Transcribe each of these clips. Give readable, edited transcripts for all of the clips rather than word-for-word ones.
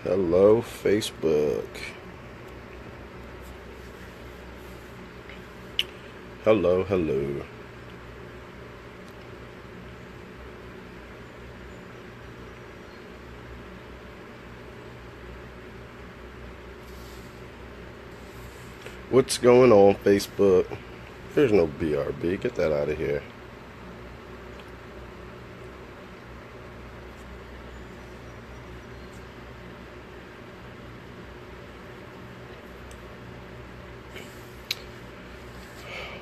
Hello, Facebook. Hello. What's going on, Facebook? There's no BRB. Get that out of here.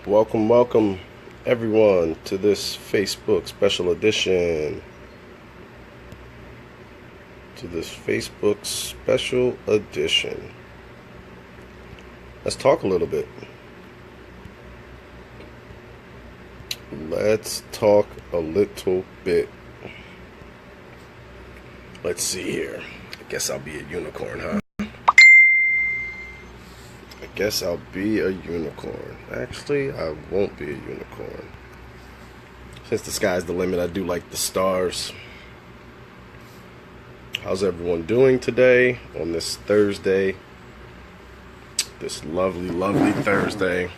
Welcome, everyone, to this Facebook special edition. Let's talk a little bit. Let's see here. I guess I'll be a unicorn, huh? Actually, I won't be a unicorn. Since the sky's the limit, I do like the stars. How's everyone doing today on this Thursday? This lovely Thursday.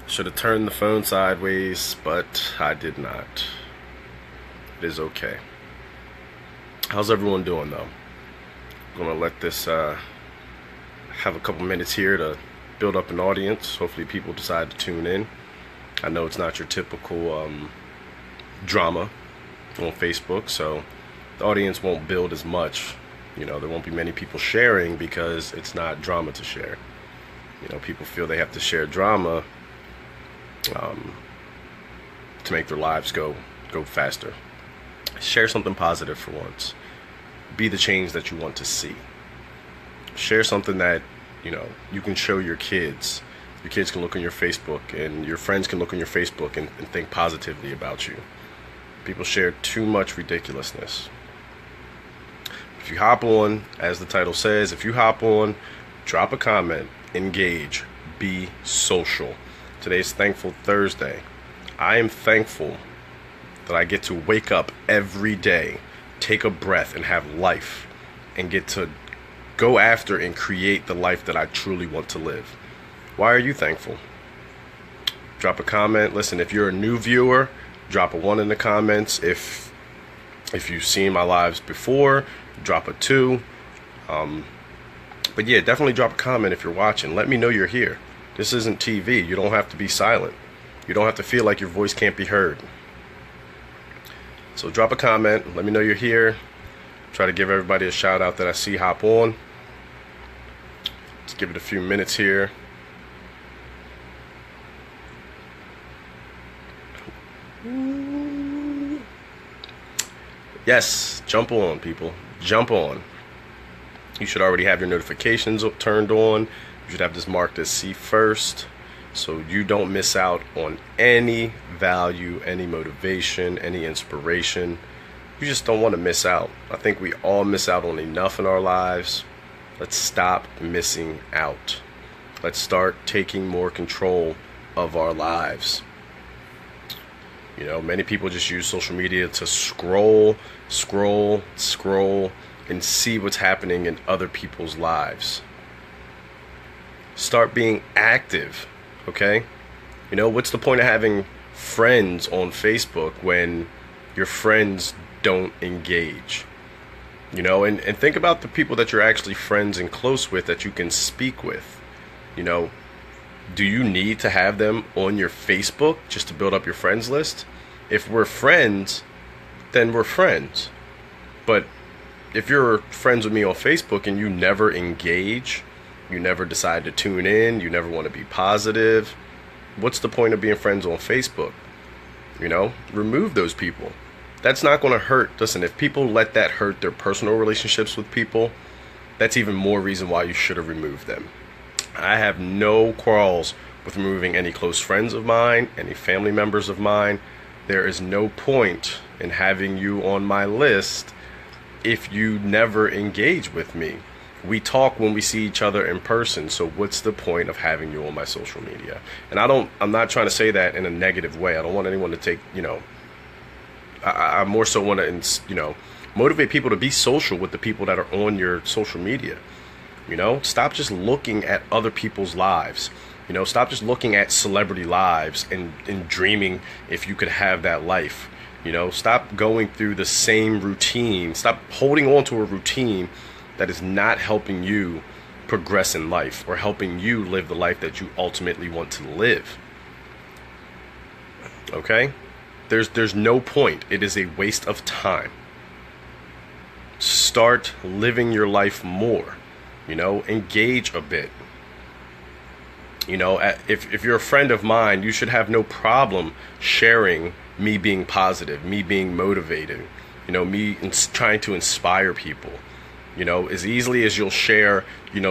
Should have turned the phone sideways, but I did not. It is okay. How's everyone doing, though? I'm gonna let this have a couple minutes here to build up an audience. Hopefully people decide to tune in. I know it's not your typical drama on Facebook, so the audience won't build as much. You know, there won't be many people sharing because it's not drama to share. You know, people feel they have to share drama to make their lives go faster. Share something positive for once. Be the change that you want to see. Share something that, you know, you can show your kids. Your kids can look on your Facebook, and your friends can look on your Facebook and think positively about you. People share too much ridiculousness. If you hop on, as the title says, drop a comment, engage, be social. Today's Thankful Thursday. I am thankful that I get to wake up every day, take a breath, and have life, and get to go after and create the life that I truly want to live. Why are you thankful? Drop a comment. Listen, if you're a new viewer, drop a 1 in the comments. If you've seen my lives before, drop a 2. But yeah, definitely drop a comment if you're watching. Let me know you're here. This isn't TV. You don't have to be silent. You don't have to feel like your voice can't be heard. So drop a comment. Let me know you're here. Try to give everybody a shout out that I see hop on. Let's give it a few minutes here. Yes, jump on, people. Jump on. You should already have your notifications turned on. You should have this marked as see first, so you don't miss out on any value, any motivation, any inspiration. You just don't want to miss out. I think we all miss out on enough in our lives. Let's stop missing out. Let's start taking more control of our lives. You know, many people just use social media to scroll, and see what's happening in other people's lives. Start being active, okay? You know, what's the point of having friends on Facebook when your friends don't engage? You know, and think about the people that you're actually friends and close with that you can speak with. You know, do you need to have them on your Facebook just to build up your friends list? If we're friends, then we're friends. But if you're friends with me on Facebook and you never engage, you never decide to tune in, you never want to be positive, what's the point of being friends on Facebook? You know, remove those people. That's not going to hurt. Listen, if people let that hurt their personal relationships with people, that's even more reason why you should have removed them. I have no quarrels with removing any close friends of mine, any family members of mine. There is no point in having you on my list if you never engage with me. We talk when we see each other in person, so what's the point of having you on my social media? And I'm not trying to say that in a negative way. I don't want anyone to take, you know, I more so want to, you know, Motivate people to be social with the people that are on your social media. Stop just looking at other people's lives. Stop just looking at celebrity lives and dreaming if you could have that life. Stop going through the same routine. Stop holding on to a routine that is not helping you progress in life or helping you live the life that you ultimately want to live. Okay? There's no point. It is a waste of time. Start living your life more. Engage a bit. If you're a friend of mine, you should have no problem sharing me being positive, me being motivated, me trying to inspire people. As easily as you'll share,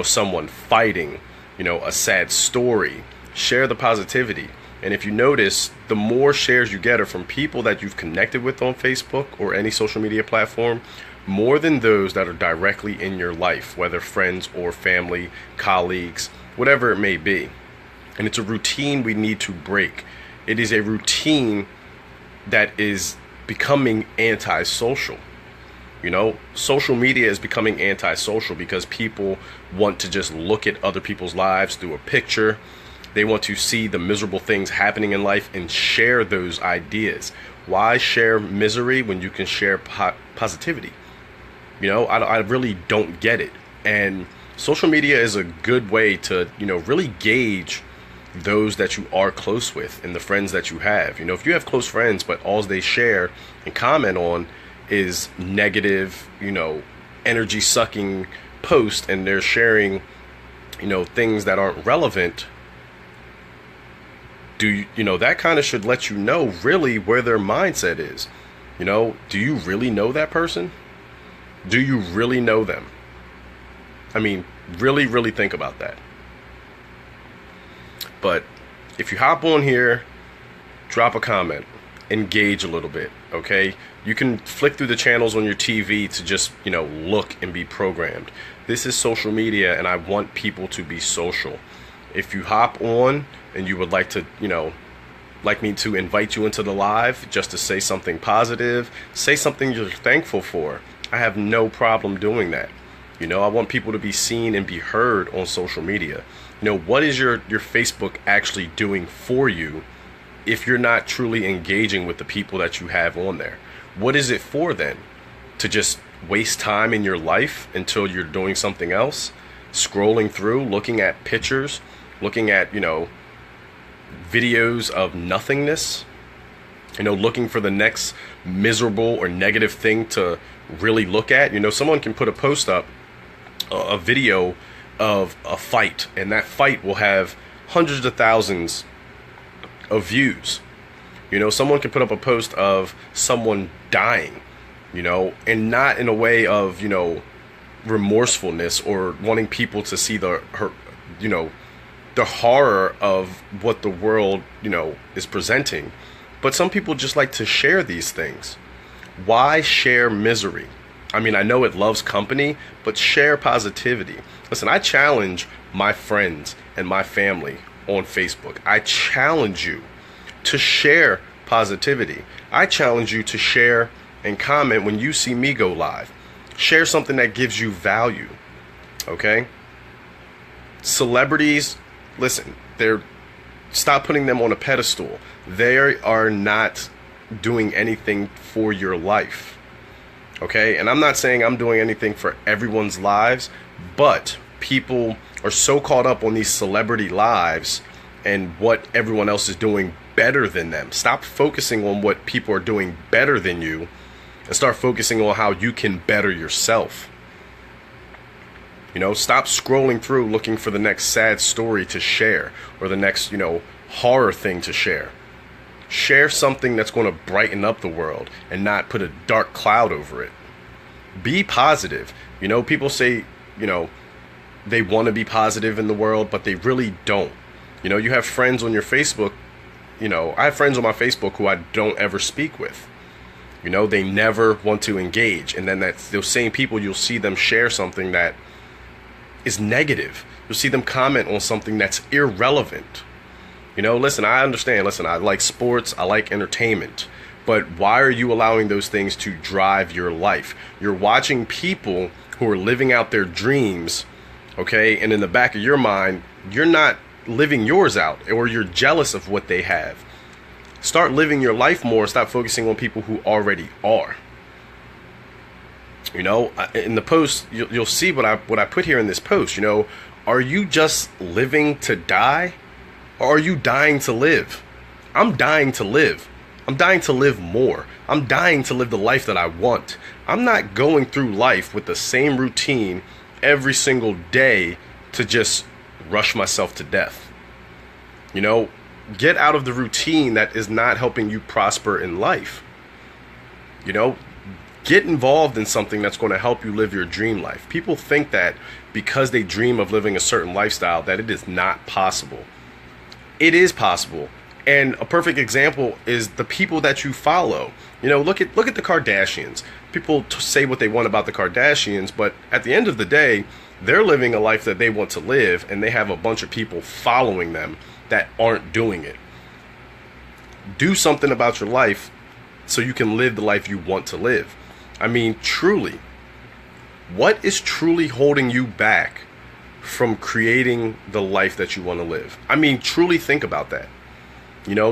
someone fighting, a sad story, share the positivity. And if you notice, the more shares you get are from people that you've connected with on Facebook or any social media platform, more than those that are directly in your life, whether friends or family, colleagues, whatever it may be. And it's a routine we need to break. It is a routine that is becoming antisocial. Social media is becoming antisocial because people want to just look at other people's lives through a picture. They want to see the miserable things happening in life and share those ideas. Why share misery when you can share positivity? I really don't get it. And social media is a good way to, really gauge those that you are close with and the friends that you have. If you have close friends, but all they share and comment on is negative, energy sucking posts, and they're sharing, things that aren't relevant, that kind of should let you know really where their mindset is. Do you really know that person? Do you really know them? I mean, really, really think about that. But if you hop on here, drop a comment, engage a little bit, okay? You can flick through the channels on your TV to just, look and be programmed. This is social media, and I want people to be social. If you hop on and you would like to, like me to invite you into the live just to say something positive, say something you're thankful for, I have no problem doing that. I want people to be seen and be heard on social media. What is your Facebook actually doing for you if you're not truly engaging with the people that you have on there? What is it for then? To just waste time in your life until you're doing something else? Scrolling through, looking at pictures, looking at, videos of nothingness? Looking for the next miserable or negative thing to really look at? Someone can put a post up, a video of a fight, and that fight will have hundreds of thousands of views. Someone can put up a post of someone dying, and not in a way of, remorsefulness or wanting people to see the horror of what the world, is presenting. But some people just like to share these things. Why share misery? I mean, I know it loves company, but share positivity. Listen, I challenge my friends and my family on Facebook. I challenge you to share positivity. I challenge you to share and comment when you see me go live. Share something that gives you value. Okay? Celebrities, listen, stop putting them on a pedestal. They are not doing anything for your life. Okay? And I'm not saying I'm doing anything for everyone's lives, but people are so caught up on these celebrity lives and what everyone else is doing better than them. Stop focusing on what people are doing better than you and start focusing on how you can better yourself. Stop scrolling through looking for the next sad story to share or the next, horror thing to share. Share something that's going to brighten up the world and not put a dark cloud over it. Be positive. People say, they want to be positive in the world, but they really don't. You have friends on your Facebook. I have friends on my Facebook who I don't ever speak with. They never want to engage. And then that's those same people, you'll see them share something that is negative. You'll see them comment on something that's irrelevant. Listen, I understand. Listen, I like sports. I like entertainment. But why are you allowing those things to drive your life? You're watching people who are living out their dreams, okay? And in the back of your mind, you're not living yours out, or you're jealous of what they have. Start living your life more. Stop focusing on people who already are. You know, in the post, you'll see what I put here in this post. You know, are you just living to die, or are you dying to live? I'm dying to live. I'm dying to live more. I'm dying to live the life that I want. I'm not going through life with the same routine every single day to just rush myself to death. You know, get out of the routine that is not helping you prosper in life. You know, get involved in something that's going to help you live your dream life. People think that because they dream of living a certain lifestyle that it is not possible. It is possible. And a perfect example is the people that you follow. You know, look at the Kardashians. People say what they want about the Kardashians, but at the end of the day, they're living a life that they want to live, and they have a bunch of people following them that aren't doing it. Do something about your life so you can live the life you want to live. I mean, truly, what is truly holding you back from creating the life that you want to live? I mean, truly think about that. You know,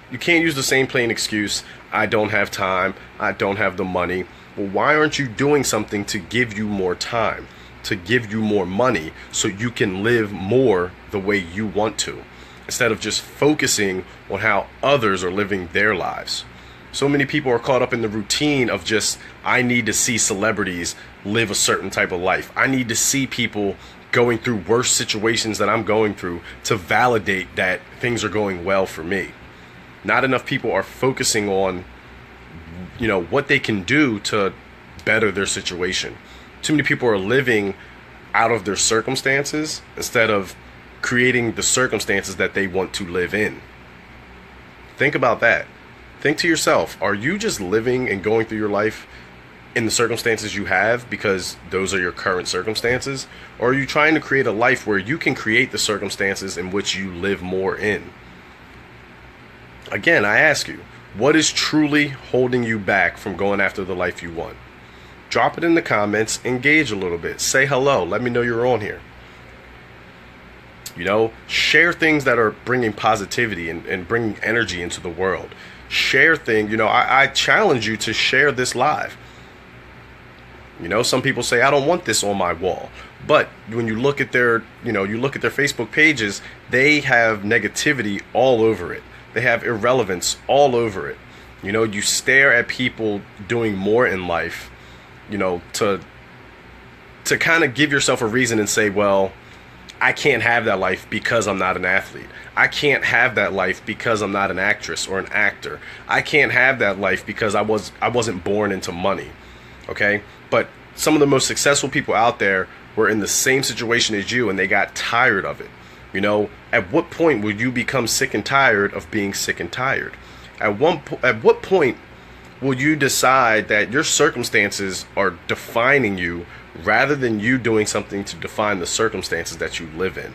you can't use the same plain excuse, I don't have time, I don't have the money. Well, why aren't you doing something to give you more time, to give you more money, so you can live more the way you want to, instead of just focusing on how others are living their lives? So many people are caught up in the routine of just, I need to see celebrities live a certain type of life. I need to see people going through worse situations that I'm going through to validate that things are going well for me. Not enough people are focusing on, you know, what they can do to better their situation. Too many people are living out of their circumstances instead of creating the circumstances that they want to live in. Think about that. Think to yourself, are you just living and going through your life in the circumstances you have because those are your current circumstances? Or are you trying to create a life where you can create the circumstances in which you live more in? Again, I ask you, what is truly holding you back from going after the life you want? Drop it in the comments, engage a little bit, say hello, let me know you're on here. You know, share things that are bringing positivity and bringing energy into the world. Share things, you know, I challenge you to share this live. You know, some people say, I don't want this on my wall. But when you look at their, you know, you look at their Facebook pages, they have negativity all over it. They have irrelevance all over it. You know, you stare at people doing more in life, you know, to kind of give yourself a reason and say, well, I can't have that life because I'm not an athlete. I can't have that life because I'm not an actress or an actor. I can't have that life because I wasn't born into money. Okay? But some of the most successful people out there were in the same situation as you, and they got tired of it. You know, at what point will you become sick and tired of being sick and tired? At what point will you decide that your circumstances are defining you rather than you doing something to define the circumstances that you live in?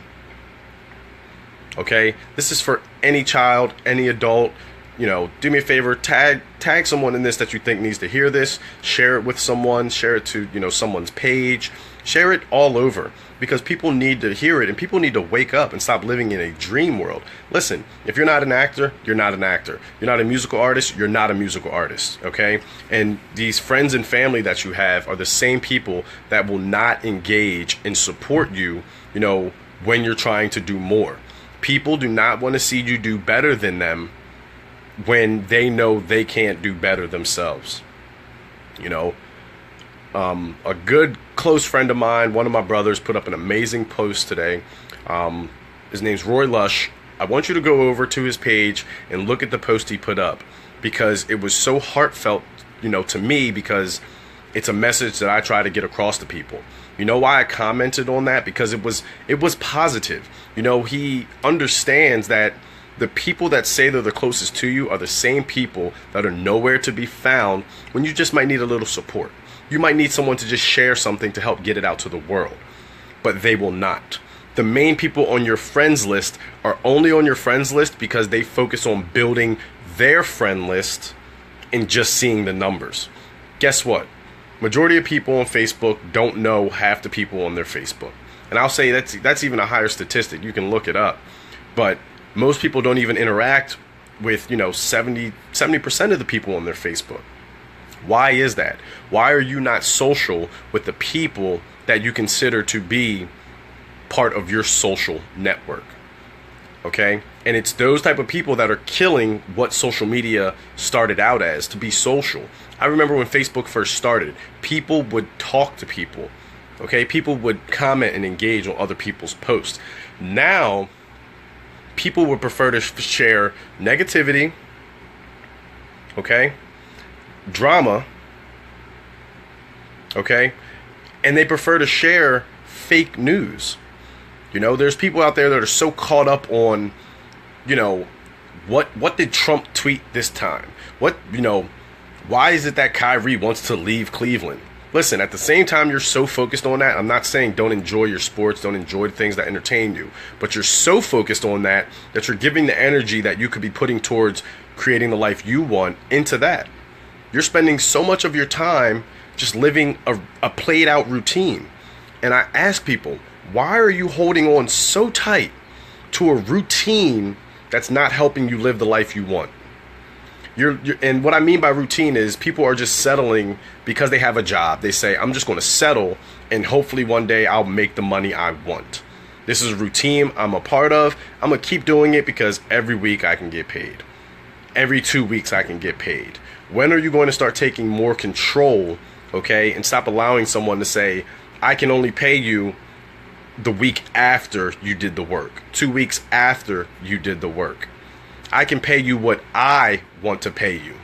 Okay, this is for any child, any adult. You know, do me a favor, tag someone in this that you think needs to hear this. Share it with someone, share it to, you know, someone's page. Share it all over, because people need to hear it, and people need to wake up and stop living in a dream world. Listen, if you're not an actor, you're not an actor. You're not a musical artist, you're not a musical artist, okay? And these friends and family that you have are the same people that will not engage and support you, you know, when you're trying to do more. People do not want to see you do better than them when they know they can't do better themselves. You know, a good close friend of mine, one of my brothers, put up an amazing post today. His name's Roy Lush. I want you to go over to his page and look at the post he put up, because it was so heartfelt, you know, to me, because it's a message that I try to get across to people. You know why I commented on that? Because it was positive. You know, he understands that the people that say they're the closest to you are the same people that are nowhere to be found when you just might need a little support. You might need someone to just share something to help get it out to the world, but they will not. The main people on your friends list are only on your friends list because they focus on building their friend list in just seeing the numbers. Guess what? Majority of people on Facebook don't know half the people on their Facebook. And I'll say that's even a higher statistic. You can look it up. But most people don't even interact with, 70% of the people on their Facebook. Why is that? Why are you not social with the people that you consider to be part of your social network? Okay? And it's those type of people that are killing what social media started out as, to be social. I remember when Facebook first started, people would talk to people. Okay? People would comment and engage on other people's posts. Now, people would prefer to share negativity, okay? Drama, okay? And they prefer to share fake news. There's people out there that are so caught up on, what did Trump tweet this time? Why is it that Kyrie wants to leave Cleveland? Listen, at the same time you're so focused on that, I'm not saying don't enjoy your sports, don't enjoy the things that entertain you, but you're so focused on that you're giving the energy that you could be putting towards creating the life you want into that. You're spending so much of your time just living a played out routine. And I ask people, why are you holding on so tight to a routine that's not helping you live the life you want? And what I mean by routine is people are just settling because they have a job. They say, I'm just going to settle and hopefully one day I'll make the money I want. This is a routine I'm a part of. I'm going to keep doing it because every week I can get paid. Every 2 weeks I can get paid. When are you going to start taking more control, okay, and stop allowing someone to say, I can only pay you the week after you did the work, 2 weeks after you did the work. I can pay you what I want to pay you.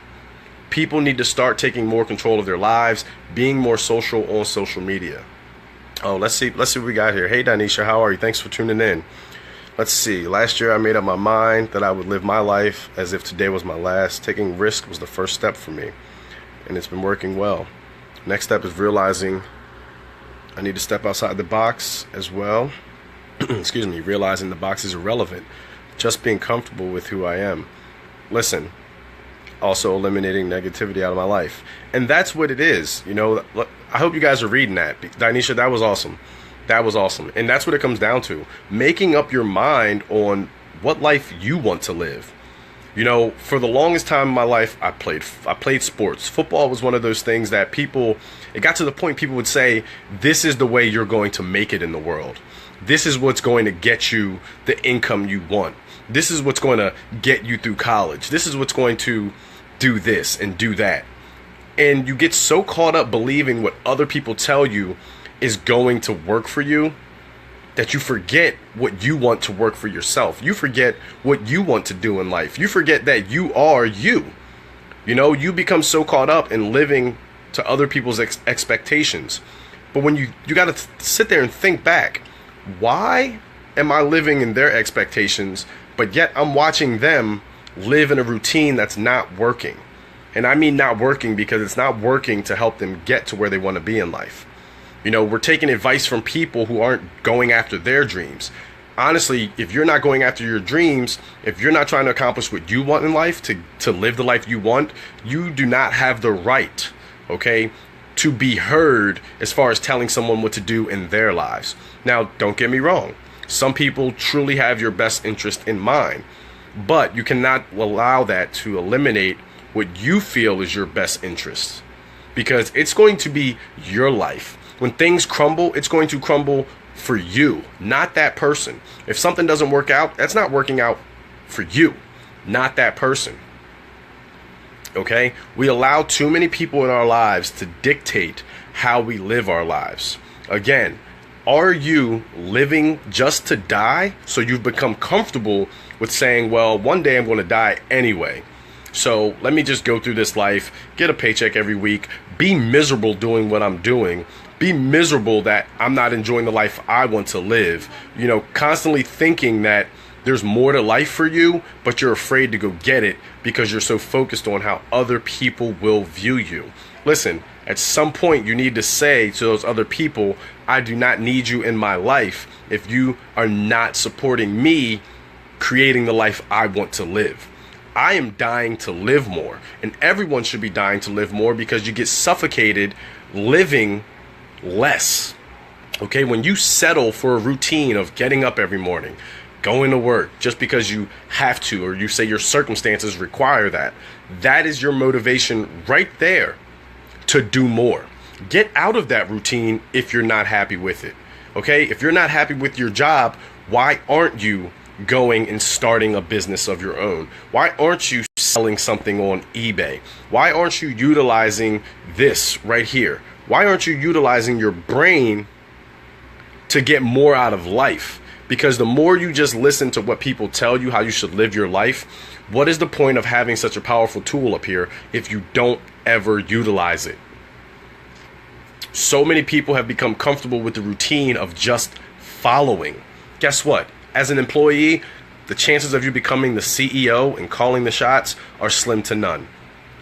People need to start taking more control of their lives, being more social on social media. Oh, let's see what we got here. Hey, Danisha, how are you? Thanks for tuning in. Let's see. Last year, I made up my mind that I would live my life as if today was my last. Taking risk was the first step for me, and it's been working well. Next step is realizing I need to step outside the box as well. Excuse me, realizing the box is irrelevant. Just being comfortable with who I am. Listen, also eliminating negativity out of my life. And that's what it is. I hope you guys are reading that. Danisha, that was awesome. That was awesome. And that's what it comes down to. Making up your mind on what life you want to live. For the longest time in my life, I played sports. Football was one of those things that it got to the point people would say, this is the way you're going to make it in the world. This is what's going to get you the income you want. This is what's going to get you through college. This is what's going to do this and do that. And you get so caught up believing what other people tell you is going to work for you that you forget what you want to work for yourself. You forget what you want to do in life. You forget that you are you. You become so caught up in living to other people's expectations. But when you got to sit there and think back, why am I living in their expectations, but yet I'm watching them live in a routine that's not working? And I mean not working because it's not working to help them get to where they want to be in life. We're taking advice from people who aren't going after their dreams. Honestly, if you're not going after your dreams, if you're not trying to accomplish what you want in life, to live the life you want, you do not have the right, okay, to be heard as far as telling someone what to do in their lives. Now, don't get me wrong. Some people truly have your best interest in mind, but you cannot allow that to eliminate what you feel is your best interest, because it's going to be your life. When things crumble, it's going to crumble for you, not that person. If something doesn't work out, that's not working out for you, not that person. Okay? We allow too many people in our lives to dictate how we live our lives. Again, are you living just to die? So you've become comfortable with saying, well, one day I'm going to die anyway. So let me just go through this life, get a paycheck every week, be miserable doing what I'm doing, be miserable that I'm not enjoying the life I want to live. Constantly thinking that there's more to life for you, but you're afraid to go get it because you're so focused on how other people will view you. Listen, at some point you need to say to those other people, I do not need you in my life if you are not supporting me creating the life I want to live. I am dying to live more, and everyone should be dying to live more, because you get suffocated living less. Okay, when you settle for a routine of getting up every morning, going to work just because you have to, or you say your circumstances require that, that is your motivation right there to do more. Get out of that routine if you're not happy with it. Okay, if you're not happy with your job, why aren't you going and starting a business of your own? Why aren't you selling something on eBay? Why aren't you utilizing this right here? Why aren't you utilizing your brain to get more out of life? Because the more you just listen to what people tell you how you should live your life, what is the point of having such a powerful tool up here if you don't ever utilize it? So many people have become comfortable with the routine of just following. Guess what? As an employee, the chances of you becoming the CEO and calling the shots are slim to none.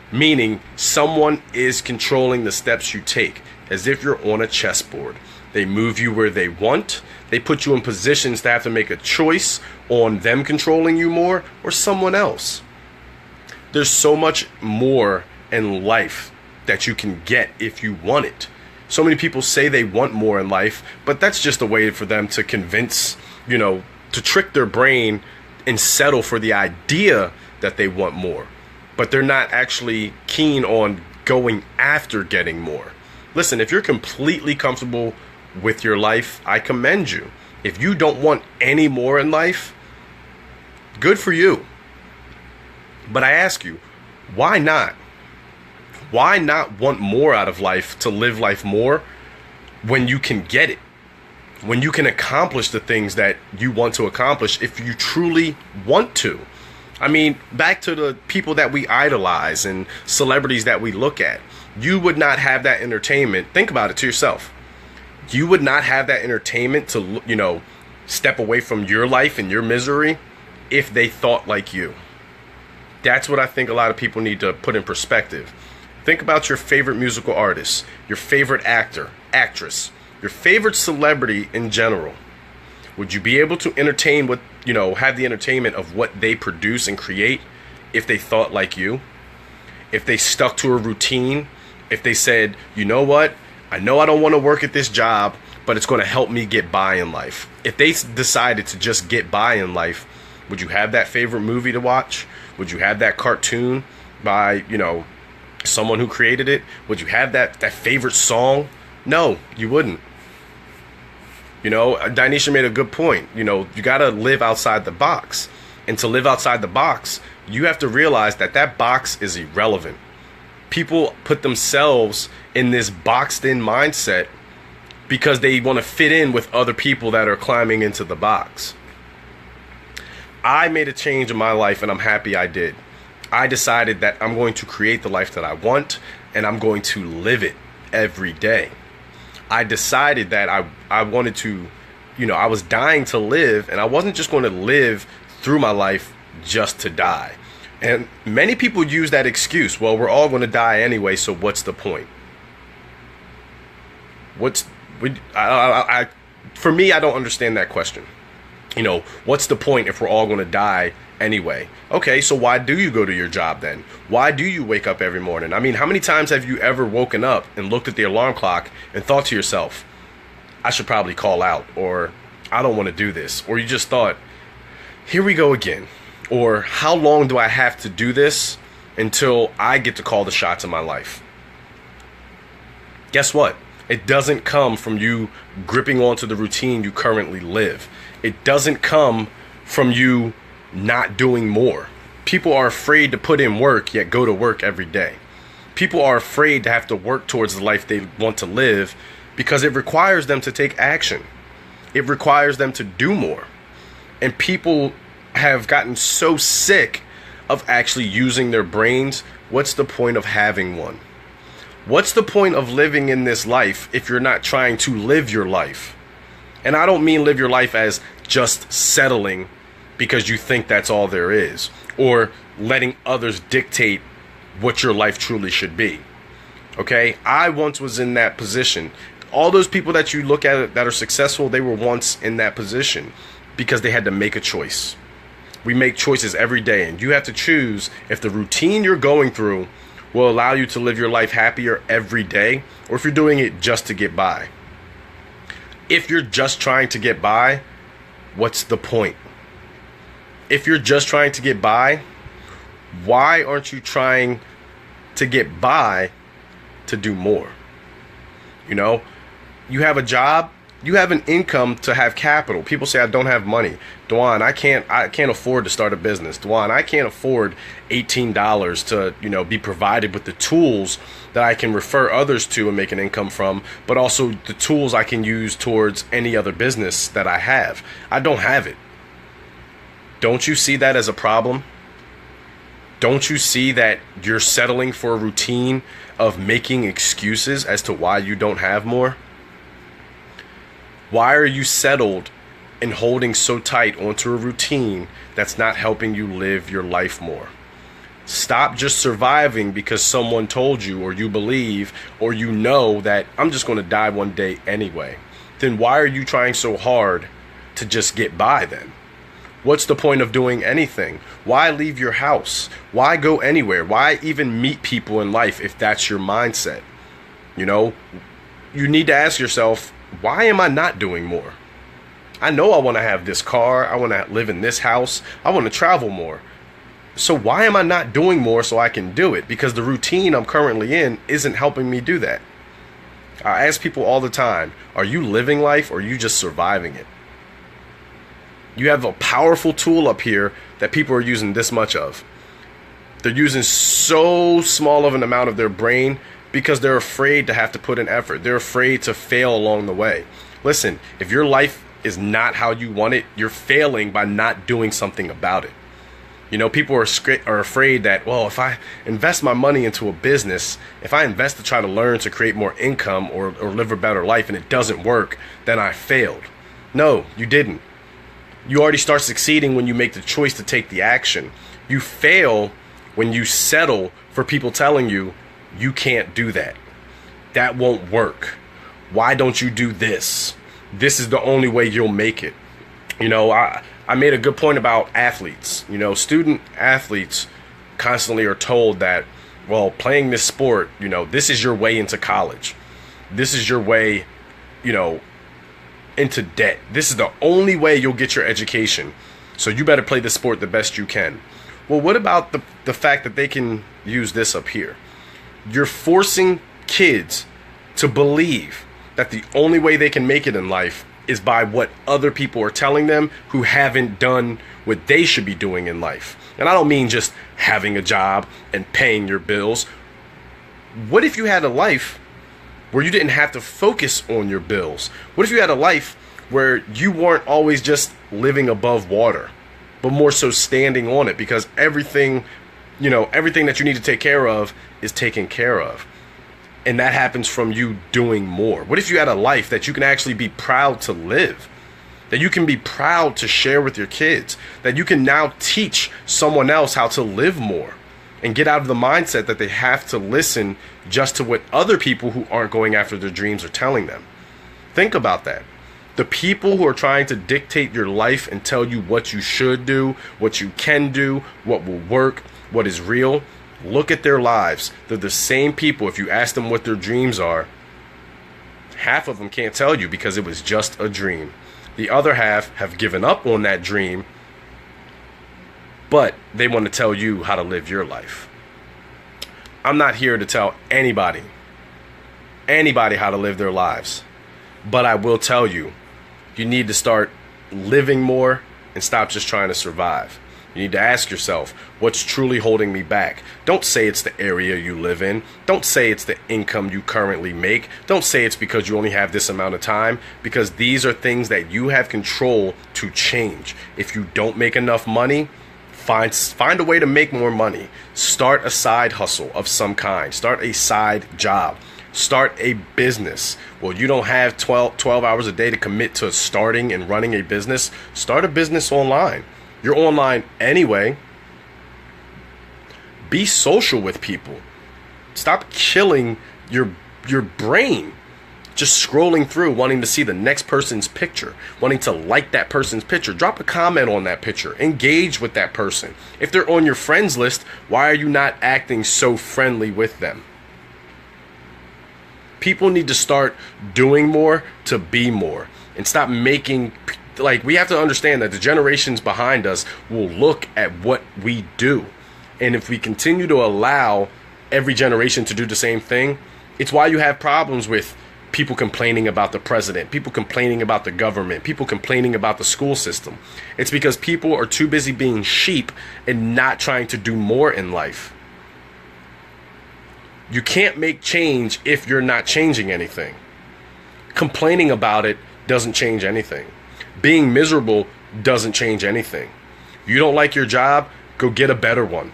Meaning someone is controlling the steps you take, as if you're on a chessboard. They move you where they want. They put you in positions to have to make a choice on them controlling you more or someone else. There's so much more in life that you can get if you want it. So many people say they want more in life, but that's just a way for them to convince, to trick their brain and settle for the idea that they want more. But they're not actually keen on going after getting more. Listen, if you're completely comfortable with your life, I commend you. If you don't want any more in life, good for you. But I ask you, why not? Why not want more out of life to live life more when you can get it? When you can accomplish the things that you want to accomplish if you truly want to. I mean, back to the people that we idolize and celebrities that we look at. You would not have that entertainment. Think about it to yourself. You would not have that entertainment to, step away from your life and your misery if they thought like you. That's what I think a lot of people need to put in perspective. Think about your favorite musical artist, your favorite actor, actress, your favorite celebrity in general. Would you be able to entertain have the entertainment of what they produce and create if they thought like you? If they stuck to a routine? If they said, you know what? I know I don't want to work at this job, but it's going to help me get by in life. If they decided to just get by in life, would you have that favorite movie to watch? Would you have that cartoon by, someone who created it? Would you have that favorite song? No, you wouldn't. Dinesha made a good point. You got to live outside the box. And to live outside the box, you have to realize that box is irrelevant. People put themselves in this boxed in mindset because they want to fit in with other people that are climbing into the box. I made a change in my life, and I'm happy I did. I decided that I'm going to create the life that I want, and I'm going to live it every day. I decided that I wanted to, I was dying to live, and I wasn't just going to live through my life just to die. And many people use that excuse. Well, we're all going to die anyway, so what's the point? For me, I don't understand that question. What's the point if we're all going to die anyway? Okay, so why do you go to your job then? Why do you wake up every morning? I mean, how many times have you ever woken up and looked at the alarm clock and thought to yourself, I should probably call out, or I don't want to do this, or you just thought, here we go again, or how long do I have to do this until I get to call the shots in my life? Guess what? It doesn't come from you gripping onto the routine you currently live. It doesn't come from you not doing more. People are afraid to put in work, yet go to work every day. People are afraid to have to work towards the life they want to live because it requires them to take action. It requires them to do more. And people have gotten so sick of actually using their brains. What's the point of having one? What's the point of living in this life if you're not trying to live your life? And I don't mean live your life as just settling because you think that's all there is, or letting others dictate what your life truly should be. Okay? I once was in that position. All those people that you look at that are successful, they were once in that position because they had to make a choice. We make choices every day, and you have to choose if the routine you're going through will allow you to live your life happier every day, or if you're doing it just to get by. If you're just trying to get by, what's the point? If you're just trying to get by, why aren't you trying to get by to do more? You know, you have a job, you have an income to have capital. People say, I don't have money. Dwuann, I can't afford to start a business. Dwuann, I can't afford $18 to, be provided with the tools that I can refer others to and make an income from, but also the tools I can use towards any other business that I have. I don't have it. Don't you see that as a problem? Don't you see that you're settling for a routine of making excuses as to why you don't have more? Why are you settled and holding so tight onto a routine that's not helping you live your life more? Stop just surviving because someone told you, or you believe, or you know that I'm just going to die one day anyway. Then why are you trying so hard to just get by then? What's the point of doing anything? Why leave your house? Why go anywhere? Why even meet people in life if that's your mindset? You need to ask yourself, why am I not doing more? I know I want to have this car. I want to live in this house. I want to travel more. So why am I not doing more so I can do it? Because the routine I'm currently in isn't helping me do that. I ask people all the time, are you living life or are you just surviving it? You have a powerful tool up here that people are using this much of. They're using so small of an amount of their brain because they're afraid to have to put in effort. They're afraid to fail along the way. Listen, if your life is not how you want it, you're failing by not doing something about it. People are afraid that, well, if I invest my money into a business, if I invest to try to learn to create more income or live a better life and it doesn't work, then I failed. No, you didn't. You already start succeeding when you make the choice to take the action. You fail when you settle for people telling you, you can't do that. That won't work. Why don't you do this? This is the only way you'll make it. I made a good point about athletes. Student athletes constantly are told that, well, playing this sport, this is your way into college. This is your way, into debt. This is the only way you'll get your education. So you better play the sport the best you can. Well, what about the fact that they can use this up here? You're forcing kids to believe that the only way they can make it in life is by what other people are telling them who haven't done what they should be doing in life. And I don't mean just having a job and paying your bills. What if you had a life where you didn't have to focus on your bills? What if you had a life where you weren't always just living above water, but more so standing on it, because everything that you need to take care of is taken care of. And that happens from you doing more. What if you had a life that you can actually be proud to live? That you can be proud to share with your kids? That you can now teach someone else how to live more? And get out of the mindset that they have to listen just to what other people who aren't going after their dreams are telling them. Think about that. The people who are trying to dictate your life and tell you what you should do, what you can do, what will work, what is real, look at their lives. They're the same people. If you ask them what their dreams are, half of them can't tell you because it was just a dream. The other half have given up on that dream, but they want to tell you how to live your life. I'm not here to tell anybody how to live their lives. But I will tell you, you need to start living more and stop just trying to survive. You need to ask yourself, what's truly holding me back? Don't say it's the area you live in. Don't say it's the income you currently make. Don't say it's because you only have this amount of time, because these are things that you have control to change. If you don't make enough money, find a way to make more money. Start a side hustle of some kind. Start a side job. Start a business. Well, you don't have 12 hours a day to commit to starting and running a business. Start a business online. You're online anyway. Be social with people. Stop killing your brain just scrolling through, wanting to see the next person's picture, wanting to like that person's picture. Drop a comment on that picture. Engage with that person. If they're on your friends list, why are you not acting so friendly with them? People need to start doing more to be more and stop making, like, we have to understand that the generations behind us will look at what we do. And if we continue to allow every generation to do the same thing, it's why you have problems with people complaining about the president, people complaining about the government, people complaining about the school system. It's because people are too busy being sheep and not trying to do more in life. You can't make change if you're not changing anything. Complaining about it doesn't change anything. Being miserable doesn't change anything. You don't like your job, go get a better one.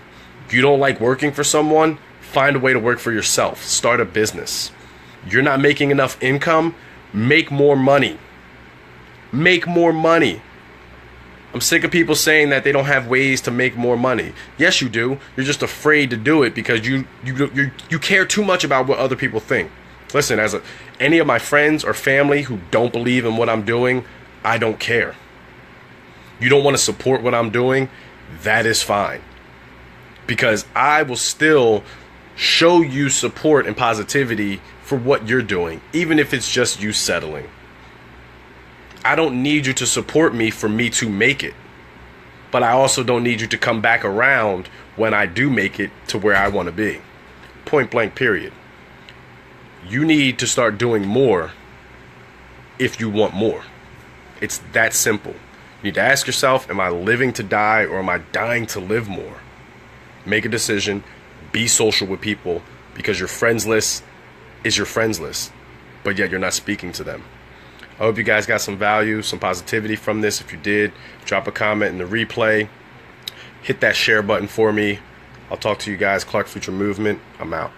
You don't like working for someone, find a way to work for yourself. Start a business. You're not making enough income, make more money. Make more money. I'm sick of people saying that they don't have ways to make more money. Yes, you do. You're just afraid to do it because you care too much about what other people think. Listen, any of my friends or family who don't believe in what I'm doing, I don't care. You don't want to support what I'm doing, that is fine. Because I will still show you support and positivity for what you're doing, even if it's just you settling. I don't need you to support me for me to make it. But I also don't need you to come back around when I do make it to where I want to be. Point blank, period. You need to start doing more if you want more. It's that simple. You need to ask yourself, am I living to die or am I dying to live more? Make a decision. Be social with people, because your friends list is your friends list, but yet you're not speaking to them. I hope you guys got some value, some positivity from this. If you did, drop a comment in the replay. Hit that share button for me. I'll talk to you guys. Clarke Future Movement. I'm out.